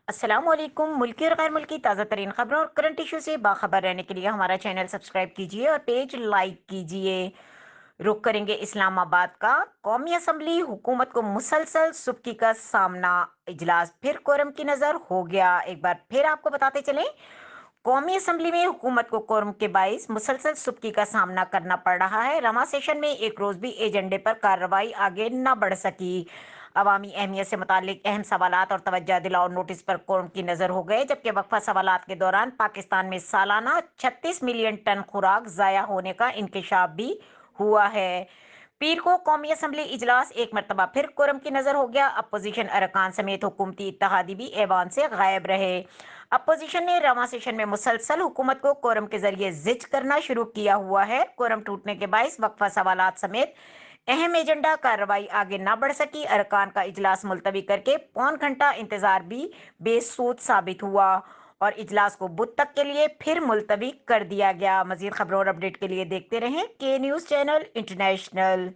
अस्सलाम वालेकुम। मुल्की और गैर मुल्की ताज़ा तरीन खबरों और करंट इशू से बाखबर रहने के लिए हमारा चैनल सब्सक्राइब कीजिए और पेज लाइक कीजिए। रुख करेंगे इस्लामाबाद का। कौमी असम्बली हुकूमत को मुसलसल सुबकी का सामना। इजलास फिर कोरम की नज़र हो गया। एक बार फिर आपको बताते चलें, कौमी असम्बली में हुकूमत को कोरम के बाइस मुसलसल सुबकी का सामना करना पड़ रहा है। रमा सेशन में एक रोज भी एजेंडे पर कार्रवाई आगे न बढ़ सकी। अवामी अहमियत से मुतालिक अहम सवालात और तवज्जो दिलाओ नोटिस पर कोर्ट की नजर हो गए, जबकि वक्फा सवालात के दौरान पाकिस्तान में सालाना 36 मिलियन टन खुराक जाया होने का इंकशाफ भी हुआ है। पीर को कौमी असम्बली इजलास एक मरतबा फिर कोरम की नजर हो गया। अपोजिशन अरकान समेत हुकूमती इत्तेहादी भी ऐवान से गायब रहे। अपोजिशन ने रवा सेशन में मुसलसल हुकूमत को कोरम के जरिए जिज करना शुरू किया हुआ है। कोरम टूटने के बायस वक्फा सवालात समेत अहम एजेंडा कार्रवाई आगे न बढ़ सकी। अरकान का इजलास मुलतवी करके पौन घंटा इंतजार भी बेसूद साबित हुआ और इजलास को बुध तक के लिए फिर मुलतवी कर दिया गया। मजीद खबरों और अपडेट के लिए देखते रहें के न्यूज़ चैनल इंटरनेशनल।